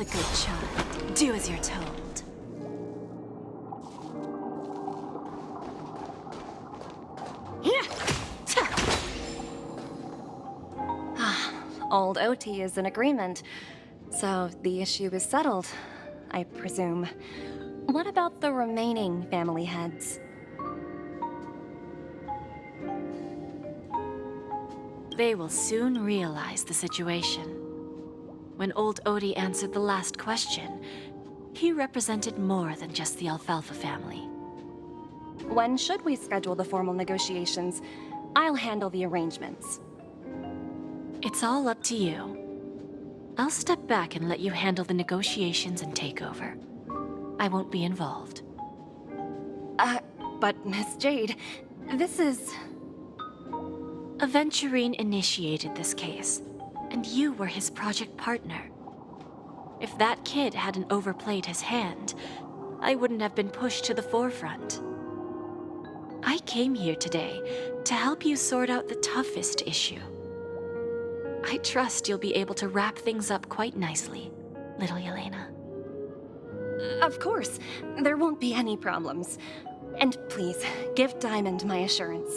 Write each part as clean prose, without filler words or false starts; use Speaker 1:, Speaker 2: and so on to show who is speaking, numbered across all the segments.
Speaker 1: a good child. Do as you're told. Old OT is in agreement, so the issue is settled, I presume. What about the remaining family heads? They will soon realize the situation. When old Odie answered the last question, he represented more than just the Alfalfa family. When should we schedule the formal negotiations? I'll handle the arrangements. It's all up to you. I'll step back and let you handle the negotiations and takeover. I won't be involved. But Miss Jade, this is... Aventurine initiated this case, and you were his project partner. If that kid hadn't overplayed his hand, I wouldn't have been pushed to the forefront. I came here today to help you sort out the toughest issue. I trust you'll be able to wrap things up quite nicely, little Yelena. Of course, there won't be any problems. And please, give Diamond my assurance.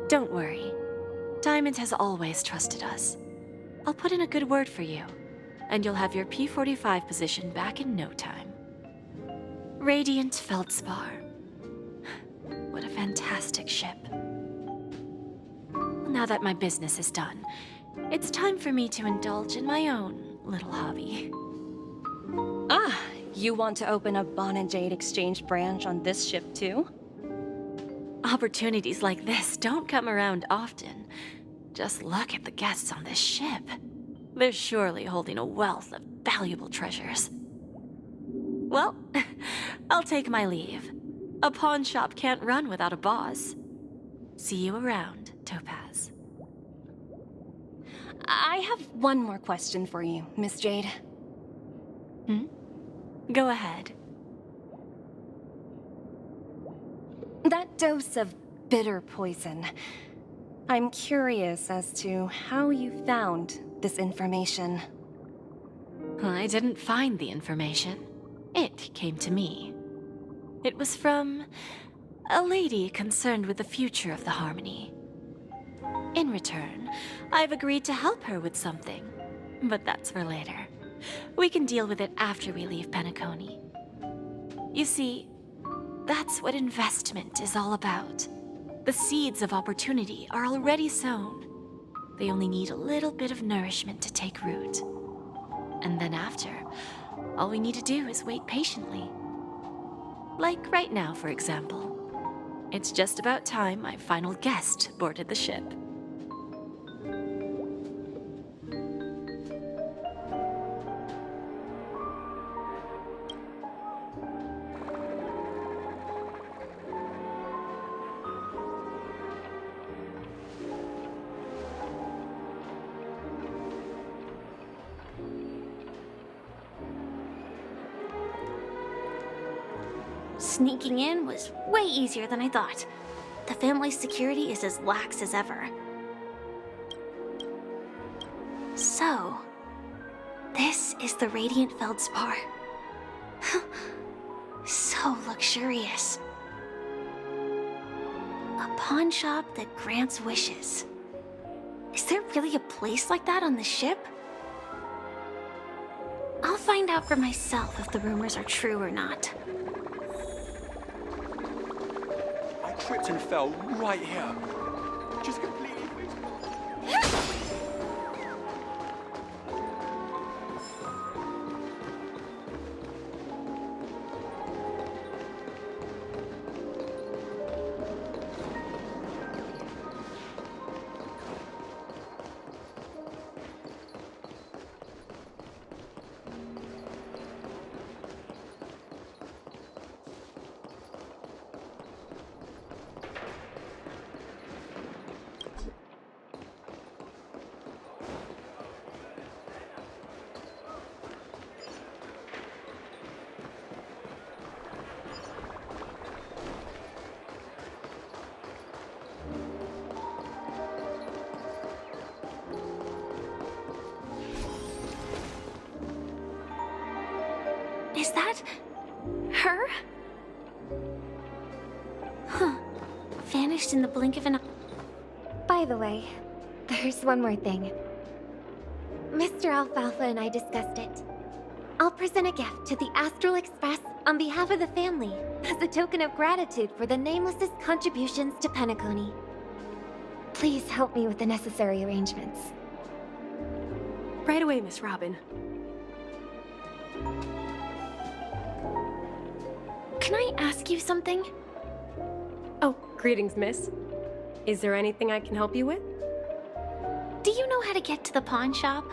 Speaker 1: Don't worry. Diamond has always trusted us. I'll put in a good word for you, and you'll have your P-45 position back in no time. Radiant Feldspar. What a fantastic ship. Now that my business is done, it's time for me to indulge in my own little hobby. Ah, you want to open a Bon and Jade exchange branch on this ship too? Opportunities like this don't come around often. Just look at the guests on this ship. They're surely holding a wealth of valuable treasures. Well, I'll take my leave. A pawn shop can't run without a boss. See you around, Topaz. I have one more question for you, Miss Jade. Go ahead. That dose of bitter poison. I'm curious as to how you found this information. I didn't find the information. It came to me. It was from a lady concerned with the future of the Harmony. In return, I've agreed to help her with something, but that's for later. We can deal with it after we leave Penacony. You see, that's what investment is all about. The seeds of opportunity are already sown. They only need a little bit of nourishment to take root. And then after, all we need to do is wait patiently. Like right now, for example. It's just about time my final guest boarded the ship.
Speaker 2: Sneaking in was way easier than I thought. The family's security is as lax as ever. So, this is the Radiant Feldspar. So luxurious. A pawn shop that grants wishes. Is there really a place like that on the ship? I'll find out for myself if the rumors are true or not.
Speaker 3: I tripped and fell right here. Just completely...
Speaker 2: Is that... her? Huh. Vanished in the blink of an eye.
Speaker 4: By the way, there's one more thing. Mr. Alfalfa and I discussed it. I'll present a gift to the Astral Express on behalf of the family as a token of gratitude for the Nameless's contributions to Penacony. Please help me with the necessary arrangements.
Speaker 1: Right away, Miss Robin.
Speaker 2: Can I ask you something?
Speaker 1: Oh, greetings, miss. Is there anything I can help you with?
Speaker 2: Do you know how to get to the pawn shop?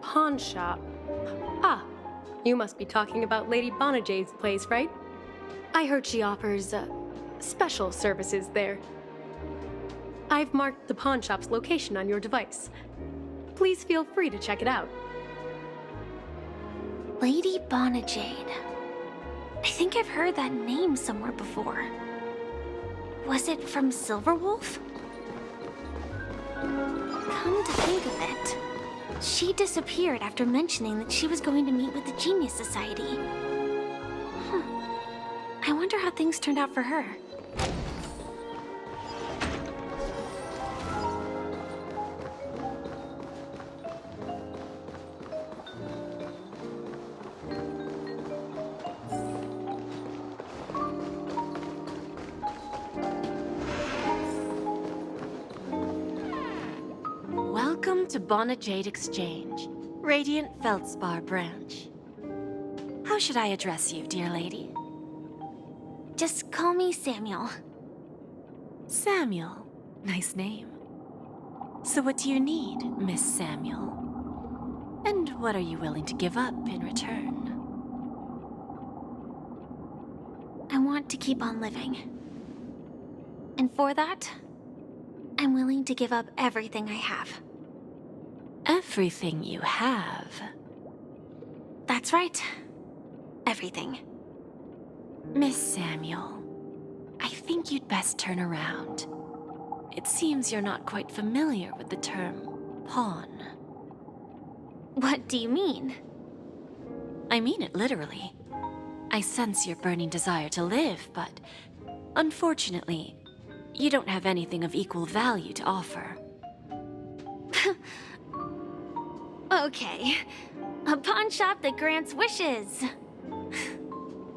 Speaker 1: Pawn shop. Ah, you must be talking about Lady Bonajade's place, right? I heard she offers, special services there. I've marked the pawn shop's location on your device. Please feel free to check it out.
Speaker 2: Lady Bonajade. I think I've heard that name somewhere before. Was it from Silverwolf? Come to think of it, she disappeared after mentioning that she was going to meet with the Genius Society. I wonder how things turned out for her.
Speaker 5: Welcome to Bonajade Exchange, Radiant Feldspar branch. How should I address you, dear lady?
Speaker 2: Just call me Samuel.
Speaker 5: Samuel. Nice name. So what do you need, Miss Samuel? And what are you willing to give up in return?
Speaker 2: I want to keep on living. And for that, I'm willing to give up everything I have.
Speaker 5: Everything you have?
Speaker 2: That's right. Everything.
Speaker 5: Miss Samuel, I think you'd best turn around. It seems you're not quite familiar with the term pawn.
Speaker 2: What do you mean?
Speaker 5: I mean it literally. I sense your burning desire to live, but unfortunately, you don't have anything of equal value to offer.
Speaker 2: Okay. A pawn shop that grants wishes.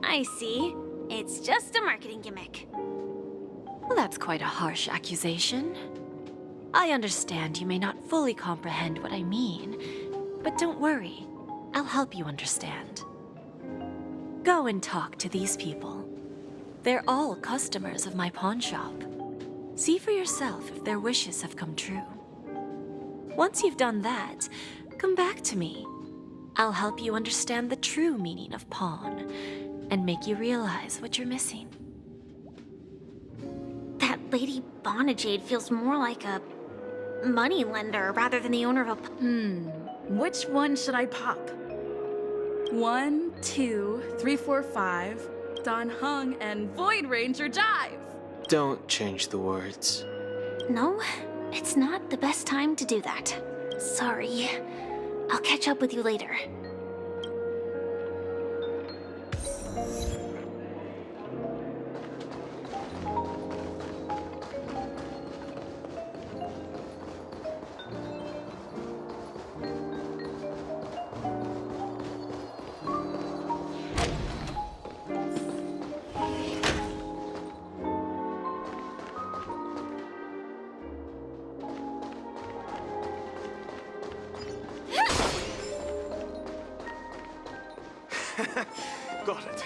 Speaker 2: I see. It's just a marketing gimmick.
Speaker 5: Well, that's quite a harsh accusation. I understand you may not fully comprehend what I mean, but don't worry. I'll help you understand. Go and talk to these people. They're all customers of my pawn shop. See for yourself if their wishes have come true. Once you've done that, come back to me. I'll help you understand the true meaning of pawn and make you realize what you're missing.
Speaker 2: That Lady Bonajade feels more like a money lender rather than the owner of a...
Speaker 6: Which one should I pop? 1, 2, 3, 4, 5, Don Hung and Void Ranger Jive.
Speaker 7: Don't change the words.
Speaker 2: No, it's not the best time to do that. Sorry. I'll catch up with you later.
Speaker 7: Got it.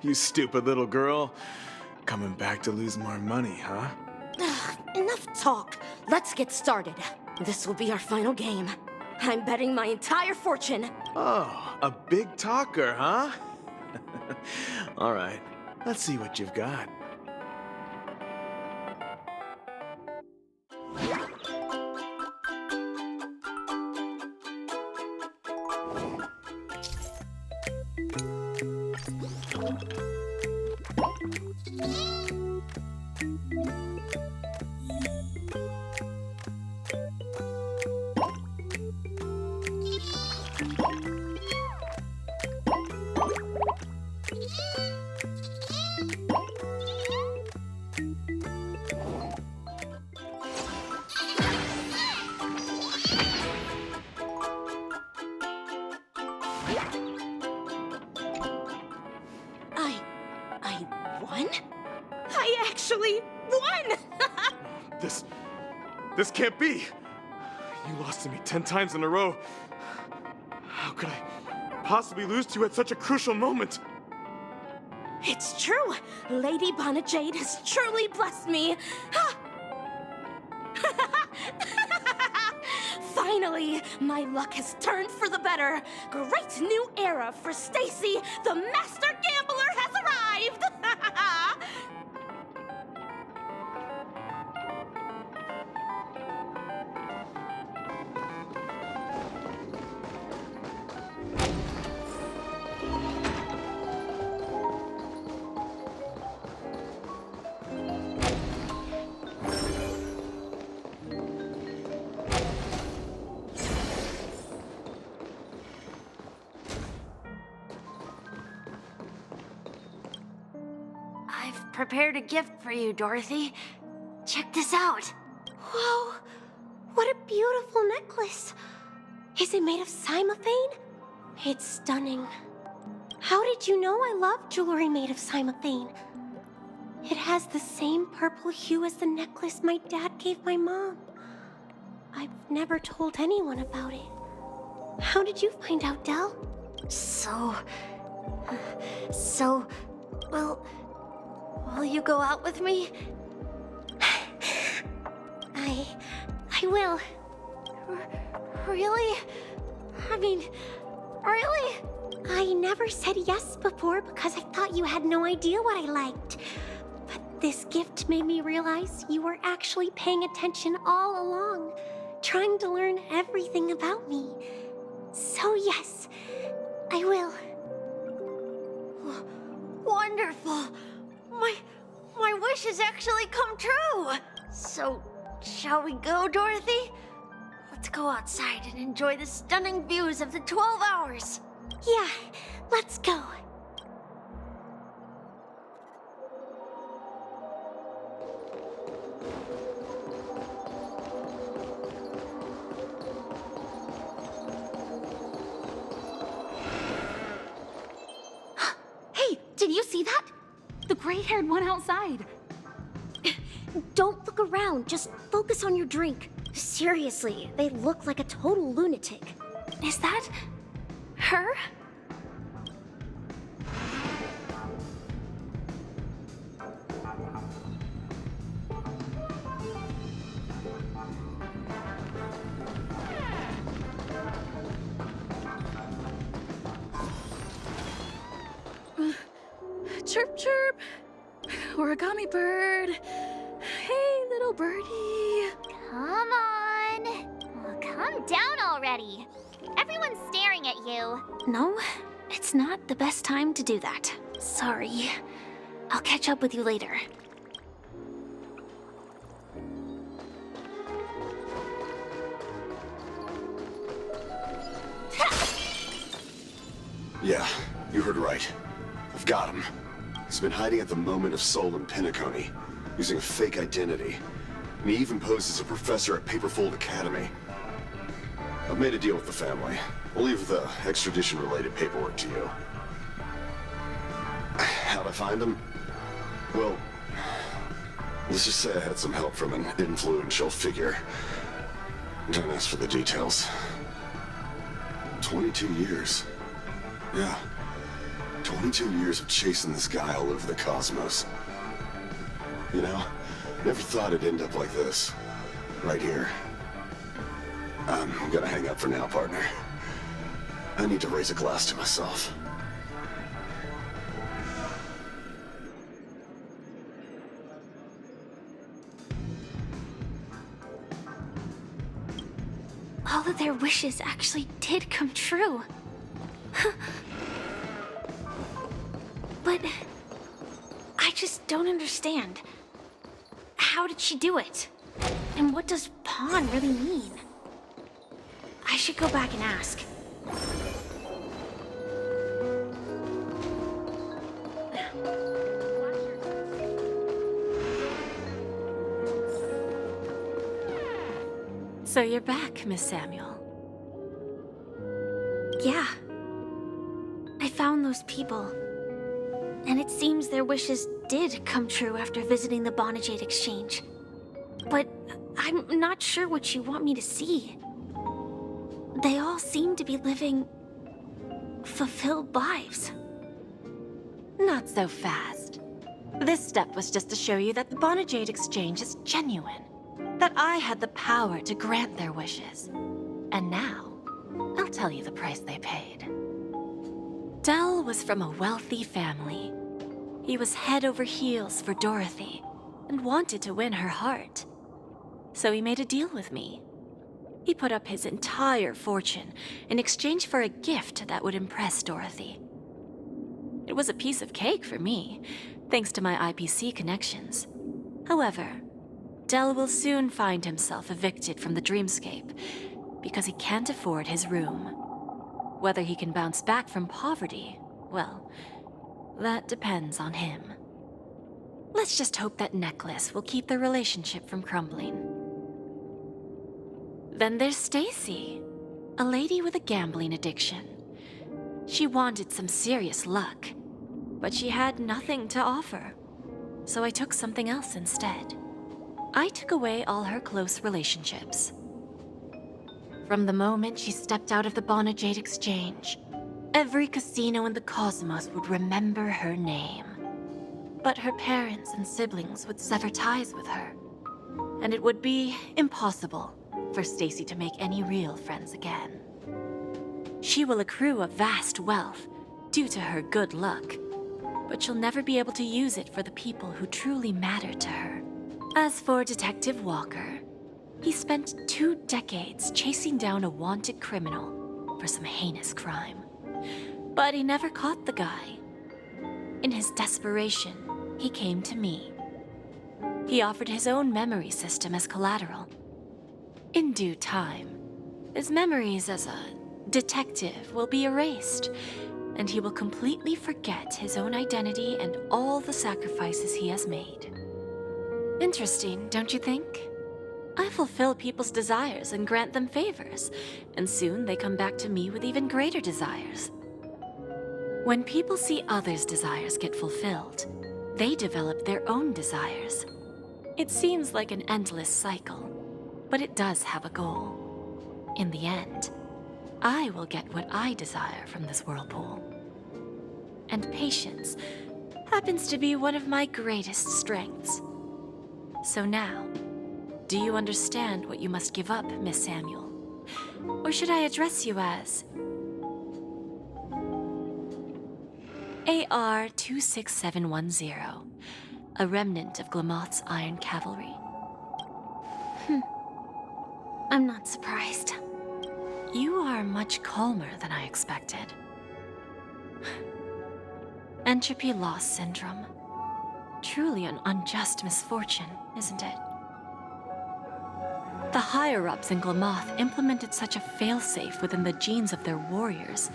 Speaker 7: You stupid little girl. Coming back to lose more money, huh?
Speaker 8: Enough talk. Let's get started. This will be our final game. I'm betting my entire fortune.
Speaker 7: Oh, a big talker, huh? All right, let's see what you've got. This can't be! You lost to me 10 times in a row. How could I possibly lose to you at such a crucial moment?
Speaker 8: It's true! Lady Jade has truly blessed me! Finally, my luck has turned for the better. Great new era for Stacy. The master gambler has arrived.
Speaker 2: I've prepared a gift for you, Dorothy. Check this out.
Speaker 4: Whoa! What a beautiful necklace! Is it made of cymophane? It's stunning. How did you know I love jewelry made of cymophane? It has the same purple hue as the necklace my dad gave my mom. I've never told anyone about it. How did you find out, Del?
Speaker 2: Well, will you go out with me?
Speaker 4: I will.
Speaker 2: Really? I mean, really?
Speaker 4: I never said yes before because I thought you had no idea what I liked. But this gift made me realize you were actually paying attention all along, trying to learn everything about me. So yes, I will.
Speaker 2: Wonderful. My wish has actually come true. So, shall we go, Dorothy? Let's go outside and enjoy the stunning views of the 12 hours.
Speaker 4: Yeah, let's go.
Speaker 6: Hey, did you see that? The gray-haired one outside.
Speaker 4: Don't look around, just focus on your drink. Seriously, they look like a total lunatic.
Speaker 2: Is that her?
Speaker 6: Chirp, chirp. Origami bird. Hey, little birdie.
Speaker 9: Come on. Oh, calm down already. Everyone's staring at you.
Speaker 2: No, it's not the best time to do that. Sorry. I'll catch up with you later.
Speaker 10: Yeah, you heard right. I've got him. He's been hiding at the moment of soul in Pinnaconey, using a fake identity. And he even posed as a professor at Paperfold Academy. I've made a deal with the family. We'll leave the extradition-related paperwork to you. How'd I find him? Well, let's just say I had some help from an influential figure. Don't ask for the details. 22 years. Yeah. 22 years of chasing this guy all over the cosmos. You know, never thought it'd end up like this. Right here. I'm gonna hang up for now, partner. I need to raise a glass to myself.
Speaker 2: All of their wishes actually did come true. But I just don't understand. How did she do it? And what does pawn really mean? I should go back and ask.
Speaker 5: So you're back, Miss Samuel.
Speaker 2: Yeah. I found those people. And it seems their wishes did come true after visiting the Bonajade Exchange. But I I'm not sure what you want me to see. They all seem to be living fulfilled lives.
Speaker 5: Not so fast. This step was just to show you that the Jade exchange is genuine. That I had the power to grant their wishes. And now, I'll tell you the price they paid. Dell was from a wealthy family. He was head over heels for Dorothy and wanted to win her heart. So he made a deal with me. He put up his entire fortune in exchange for a gift that would impress Dorothy. It was a piece of cake for me, thanks to my IPC connections. However, Dell will soon find himself evicted from the dreamscape because he can't afford his room. Whether he can bounce back from poverty, well, that depends on him. Let's just hope that necklace will keep their relationship from crumbling. Then there's Stacy, a lady with a gambling addiction. She wanted some serious luck, but she had nothing to offer. So I took something else instead. I took away all her close relationships. From the moment she stepped out of the Jade exchange, every casino in the cosmos would remember her name. But her parents and siblings would sever ties with her, and it would be impossible for Stacy to make any real friends again. She will accrue a vast wealth due to her good luck, but she'll never be able to use it for the people who truly matter to her. As for Detective Walker, he spent 2 decades chasing down a wanted criminal for some heinous crime. But he never caught the guy. In his desperation, he came to me. He offered his own memory system as collateral. In due time, his memories as a detective will be erased, and he will completely forget his own identity and all the sacrifices he has made. Interesting, don't you think? I fulfill people's desires and grant them favors, and soon they come back to me with even greater desires. When people see others' desires get fulfilled, they develop their own desires. It seems like an endless cycle, but it does have a goal. In the end, I will get what I desire from this whirlpool. And patience happens to be one of my greatest strengths. So now, do you understand what you must give up, Miss Samuel? Or should I address you as AR 26710, a remnant of Glamoth's Iron Cavalry?
Speaker 2: I'm not surprised.
Speaker 5: You are much calmer than I expected. Entropy loss syndrome. Truly an unjust misfortune, isn't it? The higher-ups in Glamoth implemented such a failsafe within the genes of their warriors,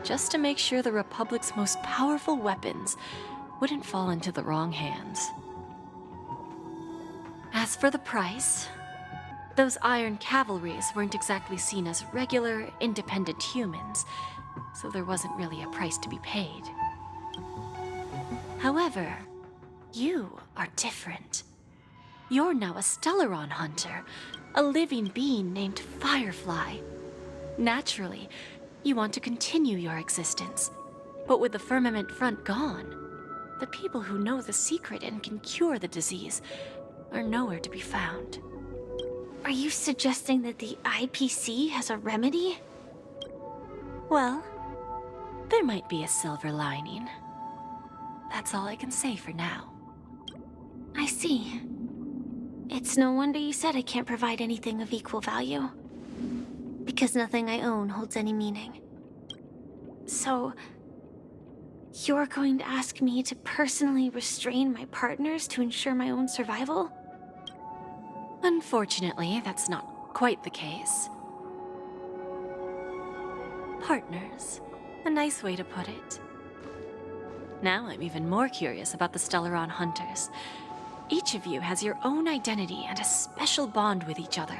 Speaker 5: just to make sure the Republic's most powerful weapons wouldn't fall into the wrong hands. As for the price, those Iron Cavalries weren't exactly seen as regular, independent humans, so there wasn't really a price to be paid. However, you are different. You're now a Stellaron hunter, a living being named Firefly. Naturally, you want to continue your existence, but with the firmament front gone, the people who know the secret and can cure the disease are nowhere to be found.
Speaker 2: Are you suggesting that the IPC has a remedy?
Speaker 5: Well, there might be a silver lining. That's all I can say for now.
Speaker 2: I see. It's no wonder you said I can't provide anything of equal value. Because nothing I own holds any meaning. So, you're going to ask me to personally restrain my partners to ensure my own survival?
Speaker 5: Unfortunately, that's not quite the case. Partners. A nice way to put it. Now I'm even more curious about the Stellaron hunters. Each of you has your own identity and a special bond with each other.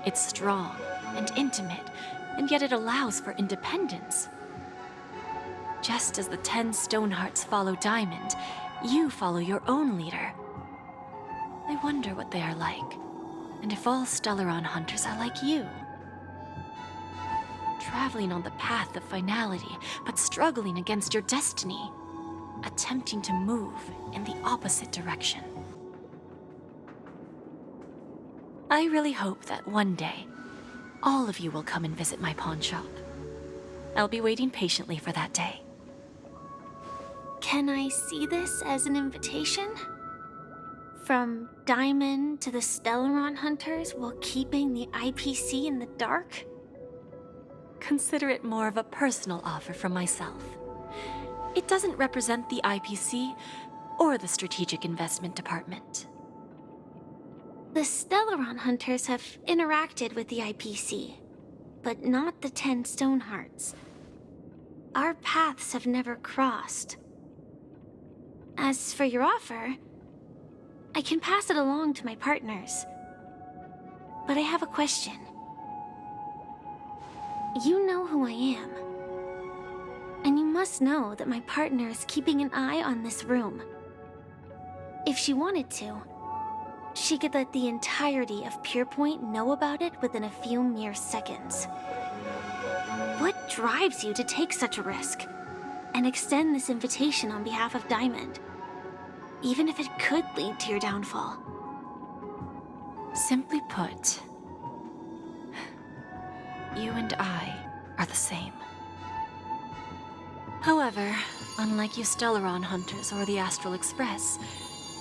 Speaker 5: It's strong and intimate, and yet it allows for independence. Just as the 10 Stonehearts follow Diamond, you follow your own leader. I wonder what they are like, and if all Stellaron hunters are like you. Traveling on the path of finality, but struggling against your destiny. Attempting to move in the opposite direction. I really hope that one day, all of you will come and visit my pawn shop. I'll be waiting patiently for that day.
Speaker 2: Can I see this as an invitation? From Diamond to the Stellaron hunters while keeping the IPC in the dark?
Speaker 5: Consider it more of a personal offer from myself. It doesn't represent the IPC or the Strategic Investment Department.
Speaker 2: The Stellaron hunters have interacted with the IPC, but not the 10 Stonehearts. Our paths have never crossed. As for your offer, I can pass it along to my partners. But I have a question. You know who I am. And you must know that my partner is keeping an eye on this room. If she wanted to, she could let the entirety of Purepoint know about it within a few mere seconds. What drives you to take such a risk and extend this invitation on behalf of Diamond, even if it could lead to your downfall?
Speaker 5: Simply put, you and I are the same. However, unlike you Stellaron hunters or the Astral Express,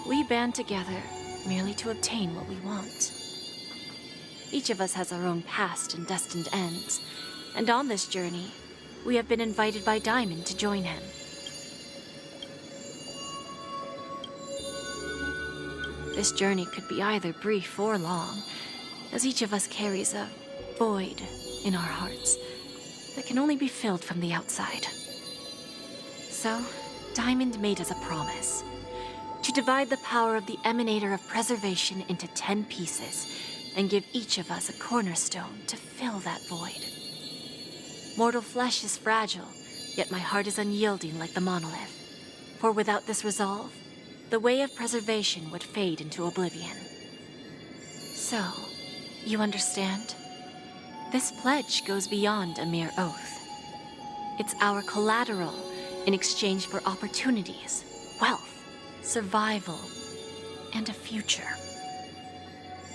Speaker 5: we band together merely to obtain what we want. Each of us has our own past and destined ends, and on this journey, we have been invited by Diamond to join him. This journey could be either brief or long, as each of us carries a void in our hearts that can only be filled from the outside. So, Diamond made us a promise to divide the power of the Emanator of Preservation into 10 pieces and give each of us a cornerstone to fill that void. Mortal flesh is fragile, yet my heart is unyielding like the monolith. For without this resolve, the way of preservation would fade into oblivion. So, you understand? This pledge goes beyond a mere oath. It's our collateral in exchange for opportunities, wealth, survival, and a future.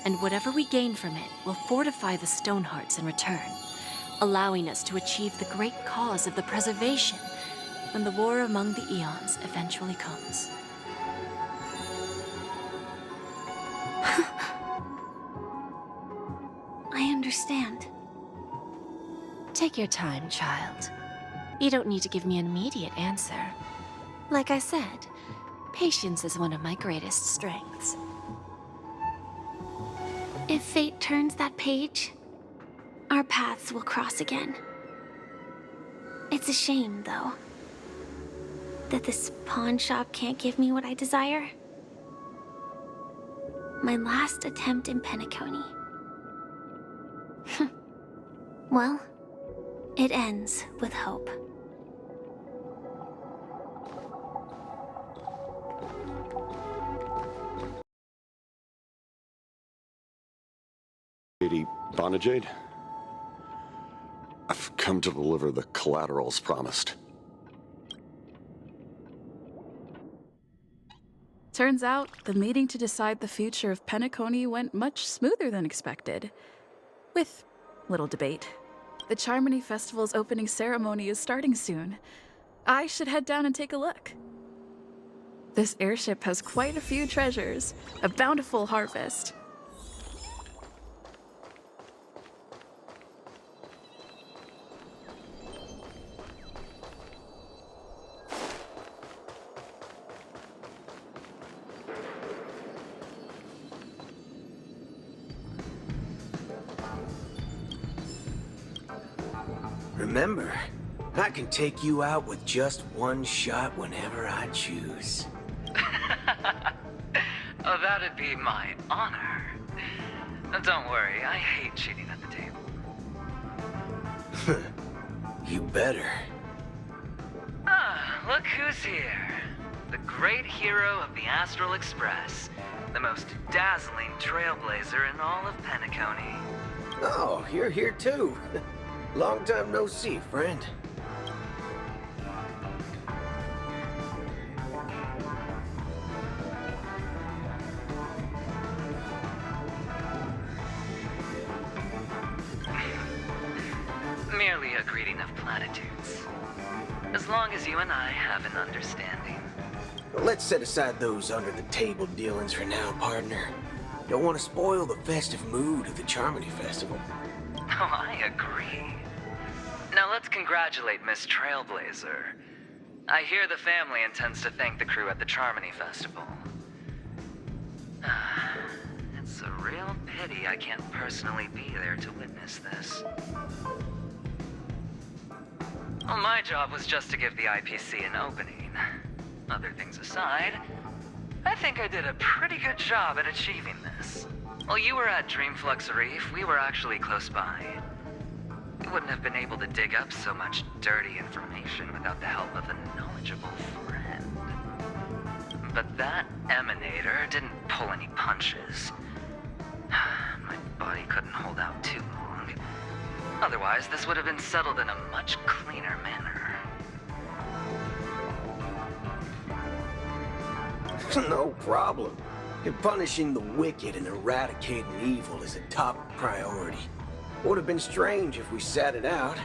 Speaker 5: And whatever we gain from it will fortify the Stonehearts in return, allowing us to achieve the great cause of the preservation when the war among the eons eventually comes.
Speaker 2: I understand.
Speaker 5: Take your time, child. You don't need to give me an immediate answer. Like I said, patience is one of my greatest strengths.
Speaker 2: If fate turns that page, our paths will cross again. It's a shame, though, that this pawn shop can't give me what I desire. My last attempt in Penacony. Well, it ends with hope.
Speaker 10: Lady Jade, I've come to deliver the collaterals promised.
Speaker 6: Turns out, the meeting to decide the future of Penacony went much smoother than expected. With little debate. The Charmony Festival's opening ceremony is starting soon. I should head down and take a look. This airship has quite a few treasures, a bountiful harvest.
Speaker 11: Remember, I can take you out with just one shot whenever I choose.
Speaker 12: Oh, that'd be my honor. Don't worry, I hate cheating at the table.
Speaker 11: You better.
Speaker 12: Ah, look who's here. The great hero of the Astral Express, the most dazzling trailblazer in all of Penacony.
Speaker 11: Oh, you're here too. Long time no see, friend.
Speaker 12: Merely a greeting of platitudes. As long as you and I have an understanding.
Speaker 11: Let's set aside those under-the-table dealings for now, partner. Don't want to spoil the festive mood of the Charmony Festival.
Speaker 12: Oh, I agree. Now let's congratulate Miss Trailblazer. I hear the family intends to thank the crew at the Charmony Festival. It's a real pity I can't personally be there to witness this. Well, my job was just to give the IPC an opening. Other things aside, I think I did a pretty good job at achieving this. While you were at Dreamflux Reef, we were actually close by. We wouldn't have been able to dig up so much dirty information without the help of a knowledgeable friend. But that emanator didn't pull any punches. My body couldn't hold out too long. Otherwise, this would have been settled in a much cleaner manner.
Speaker 11: No problem. Punishing the wicked and eradicating evil is a top priority. Would have been strange if we sat it out.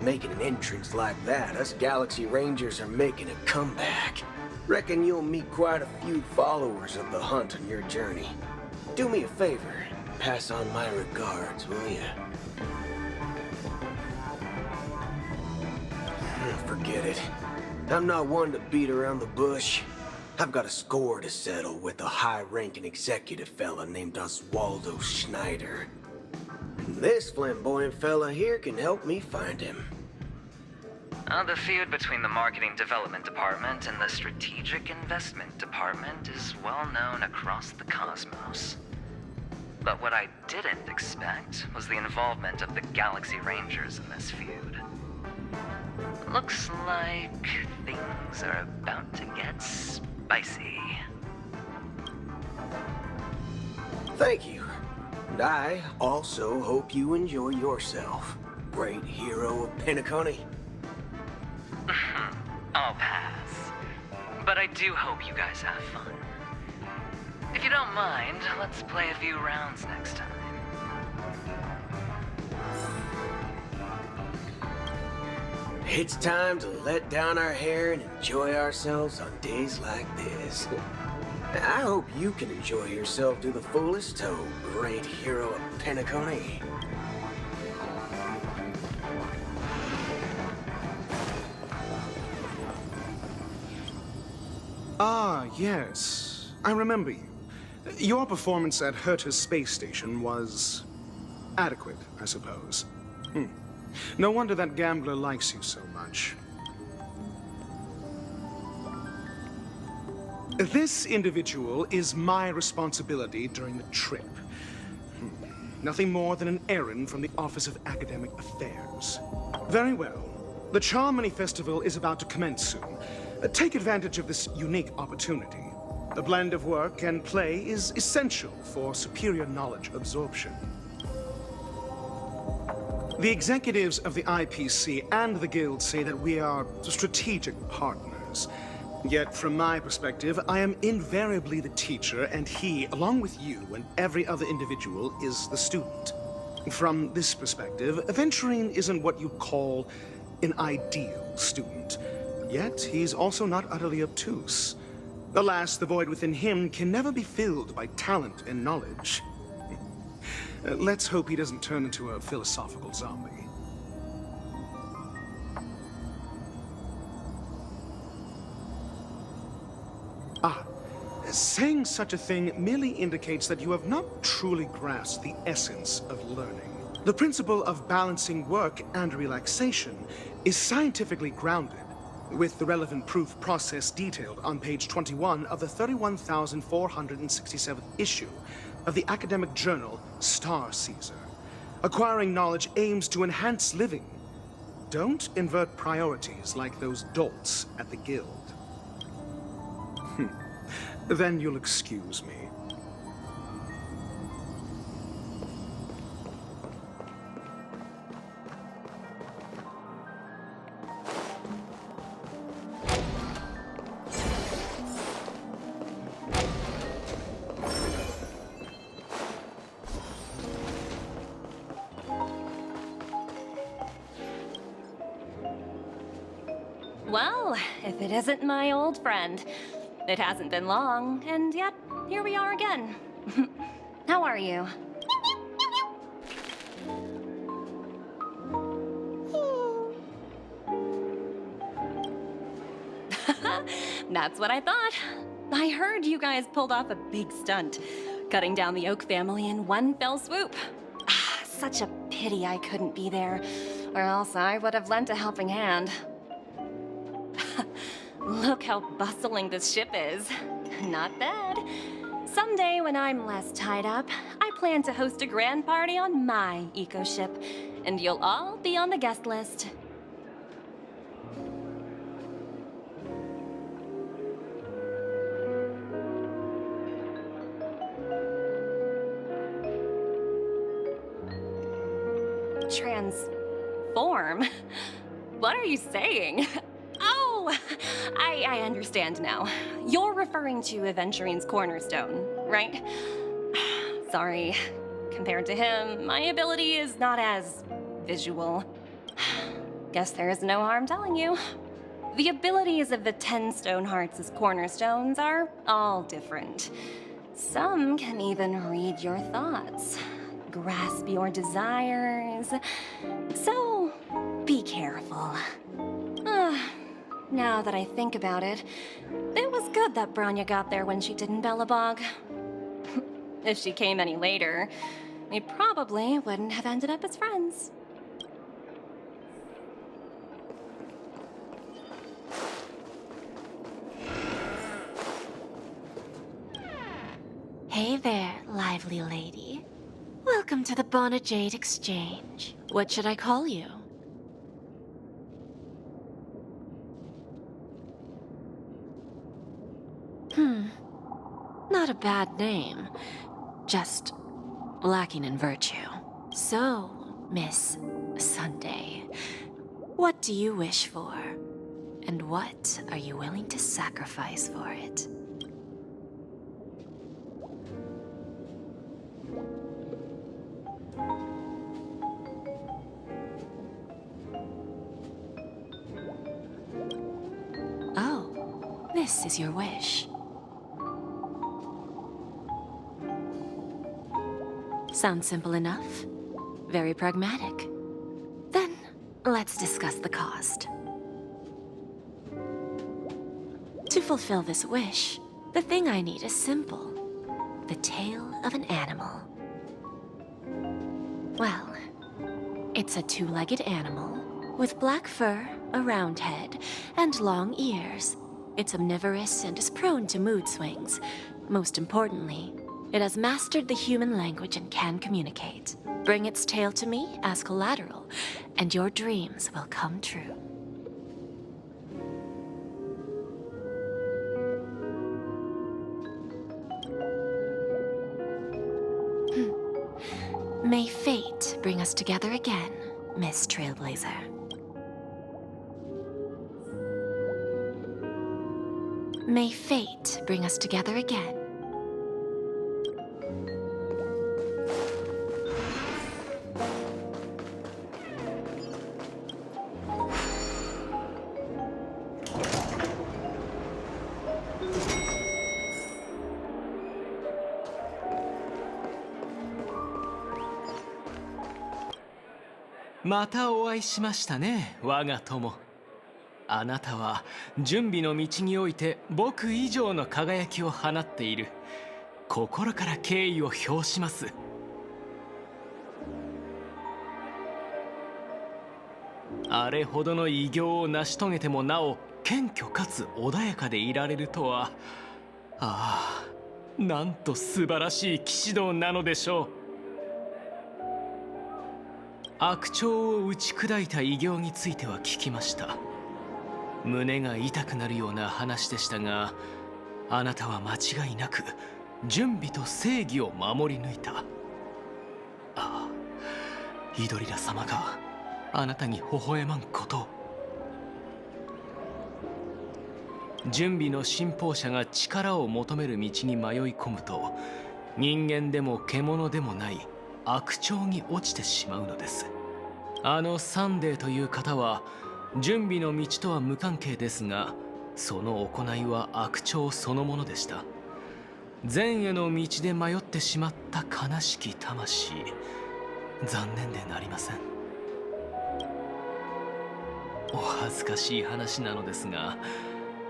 Speaker 11: Making an entrance like that, us Galaxy Rangers are making a comeback. Reckon you'll meet quite a few followers of the hunt on your journey. Do me a favor, pass on my regards, will ya? Forget it. I'm not one to beat around the bush. I've got a score to settle with a high-ranking executive fella named Oswaldo Schneider. And this flamboyant fella here can help me find him.
Speaker 12: The feud between the Marketing Development Department and the Strategic Investment Department is well known across the cosmos. But what I didn't expect was the involvement of the Galaxy Rangers in this feud. Looks like things are about to get spicy.
Speaker 11: Thank you. And I also hope you enjoy yourself, great hero of Penacony.
Speaker 12: I'll pass. But I do hope you guys have fun. If you don't mind, let's play a few rounds next time.
Speaker 11: It's time to let down our hair and enjoy ourselves on days like this. I hope you can enjoy yourself to the fullest, oh great hero of Penacony.
Speaker 13: Ah, yes. I remember you. Your performance at Herta's space station was adequate, I suppose. No wonder that gambler likes you so much. This individual is my responsibility during the trip. Nothing more than an errand from the Office of Academic Affairs. Very well. The Charmony Festival is about to commence soon. Take advantage of this unique opportunity. The blend of work and play is essential for superior knowledge absorption. The executives of the IPC and the Guild say that we are strategic partners. Yet, from my perspective, I am invariably the teacher, and he, along with you and every other individual, is the student. From this perspective, Aventurine isn't what you'd call an ideal student. Yet, he's also not utterly obtuse. Alas, the void within him can never be filled by talent and knowledge. Let's hope he doesn't turn into a philosophical zombie. Saying such a thing merely indicates that you have not truly grasped the essence of learning. The principle of balancing work and relaxation is scientifically grounded, with the relevant proof process detailed on page 21 of the 31,467th issue of the academic journal Star Caesar. Acquiring knowledge aims to enhance living. Don't invert priorities like those dolts at the Guild. Then you'll excuse me.
Speaker 1: Well, if it isn't my old friend. It hasn't been long, and yet, here we are again. How are you? That's what I thought. I heard you guys pulled off a big stunt, cutting down the Oak family in one fell swoop. Such a pity I couldn't be there, or else I would have lent a helping hand. Look how bustling this ship is. Not bad. Someday when I'm less tied up, I plan to host a grand party on my eco-ship, and you'll all be on the guest list. Transform? What are you saying? Oh, I understand now. You're referring to Aventurine's cornerstone, right? Sorry. Compared to him, my ability is not as visual. Guess there is no harm telling you. The abilities of the 10 Stonehearts' cornerstones are all different. Some can even read your thoughts, grasp your desires. So, be careful. Now that I think about it, it was good that Branya got there when she did in Bellabog. If she came any later, we probably wouldn't have ended up as friends.
Speaker 5: Hey there, lively lady. Welcome to the Bonnet Jade Exchange. What should I call you? Not a bad name. Just lacking in virtue. So, Miss Sunday, what do you wish for? And what are you willing to sacrifice for it? Oh, this is your wish. Sounds simple enough. Very pragmatic. Then, let's discuss the cost. To fulfill this wish, the thing I need is simple. The tail of an animal. Well, it's a two-legged animal with black fur, a round head, and long ears. It's omnivorous and is prone to mood swings. Most importantly, it has mastered the human language and can communicate. Bring its tail to me as collateral, and your dreams will come true. May fate bring us together again, Miss Trailblazer. May fate bring us together again.
Speaker 14: またお会いしましたね、我が友。あなたは準備の道において僕以上の輝きを放っている。心から敬意を表します。あれほどの偉業を成し遂げてもなお謙虚かつ穏やかでいられるとは、ああ、なんと素晴らしい騎士道なのでしょう。悪鳥を打ち砕いた偉業については聞きました。胸が痛くなるような話でしたが、あなたは間違いなく準備と正義を守り抜いた。ああ、イドリラ様があなたに微笑まんことを。準備の信奉者が力を求める道に迷い込むと、人間でも獣でもない悪鳥に落ちてしまうのです。あのサンデーという方は準備の道とは無関係ですが、その行いは悪鳥そのものでした。善への道で迷ってしまった悲しき魂、残念でなりません。お恥ずかしい話なのですが、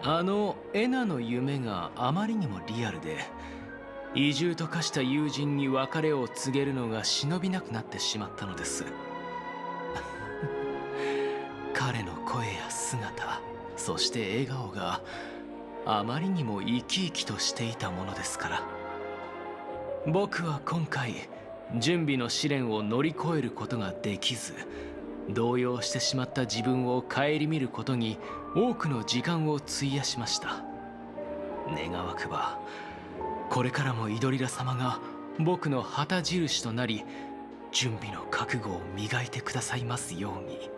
Speaker 14: あのエナの夢があまりにもリアルで、移住と化した友人に別れを告げるのが忍びなくなってしまったのです。彼の声や姿、そして笑顔があまりにも生き生きとしていたものですから。僕は今回準備の試練を乗り越えることができず、動揺してしまった自分を顧みることに多くの時間を費やしました。願わくばこれからもイドリラ様が僕の旗印となり、準備の覚悟を磨いてくださいますように。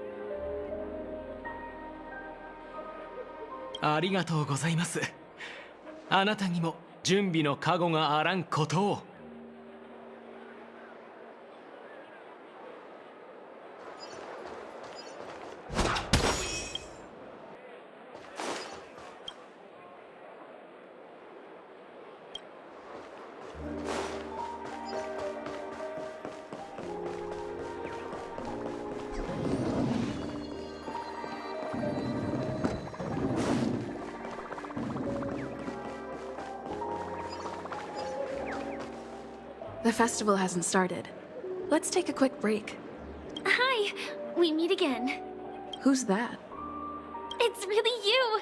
Speaker 14: ありがとうございます。あなたにも準備の加護があらんことを。
Speaker 6: The festival hasn't started. Let's take a quick break.
Speaker 2: Hi, we meet again.
Speaker 6: Who's that?
Speaker 2: It's really you!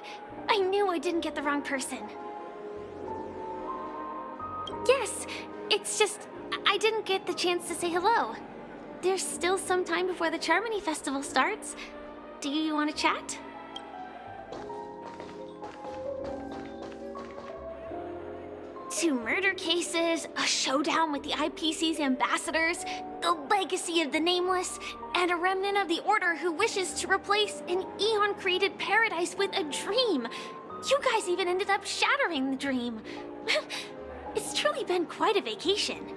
Speaker 2: I knew I didn't get the wrong person. Yes, it's just I didn't get the chance to say hello. There's still some time before the Charmony Festival starts. Do you want to chat? Two murder cases, a showdown with the IPC's ambassadors, the legacy of the Nameless, and a remnant of the Order who wishes to replace an Eon-created paradise with a dream. You guys even ended up shattering the dream. It's truly been quite a vacation.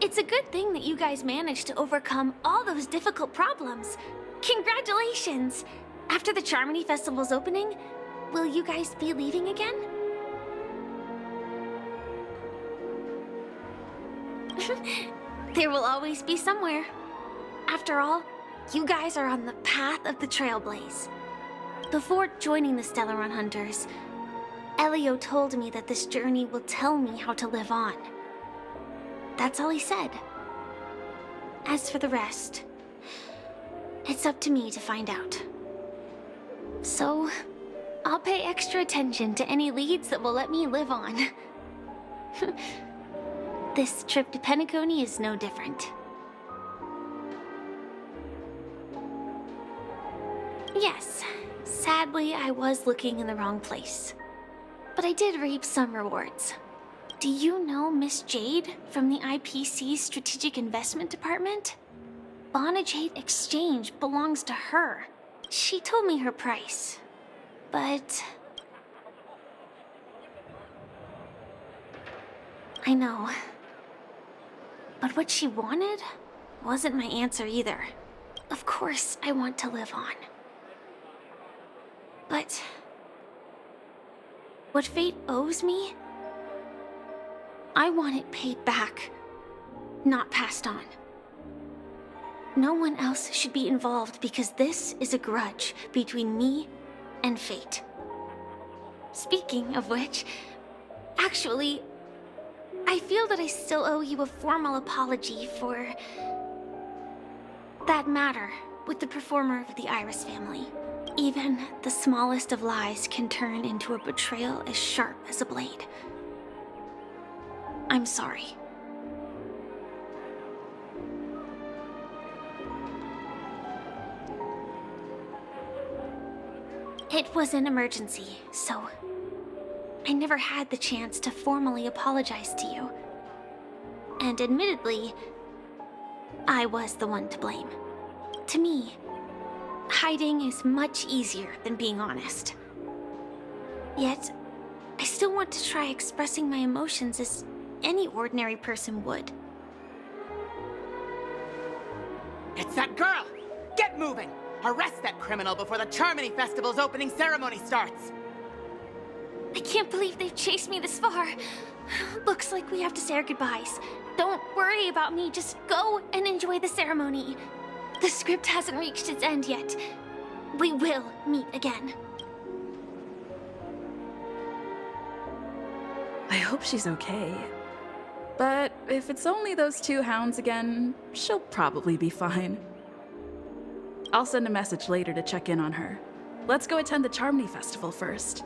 Speaker 2: It's a good thing that you guys managed to overcome all those difficult problems. Congratulations! After the Charmony Festival's opening, will you guys be leaving again? There will always be somewhere. After all, you guys are on the path of the Trailblaze. Before joining the Stellaron Hunters, Elio told me that this journey will tell me how to live on. That's all he said. As for the rest, it's up to me to find out. So, I'll pay extra attention to any leads that will let me live on. This trip to Penacony is no different. Yes, sadly I was looking in the wrong place. But I did reap some rewards. Do you know Miss Jade from the IPC's Strategic Investment Department? Jade Exchange belongs to her. She told me her price, but... I know. But what she wanted wasn't my answer either. Of course, I want to live on. But... what fate owes me? I want it paid back, not passed on. No one else should be involved because this is a grudge between me and fate. Speaking of which, actually, I feel that I still owe you a formal apology for that matter with the performer of the Iris family. Even the smallest of lies can turn into a betrayal as sharp as a blade. I'm sorry. It was an emergency, so I never had the chance to formally apologize to you. And admittedly, I was the one to blame. To me, hiding is much easier than being honest. Yet, I still want to try expressing my emotions as any ordinary person would.
Speaker 15: It's that girl! Get moving! Arrest that criminal before the Charmony Festival's opening ceremony starts!
Speaker 2: I can't believe they've chased me this far. Looks like we have to say our goodbyes. Don't worry about me, just go and enjoy the ceremony. The script hasn't reached its end yet. We will meet again.
Speaker 6: I hope she's okay. But if it's only those two hounds again, she'll probably be fine. I'll send a message later to check in on her. Let's go attend the Charmony Festival first.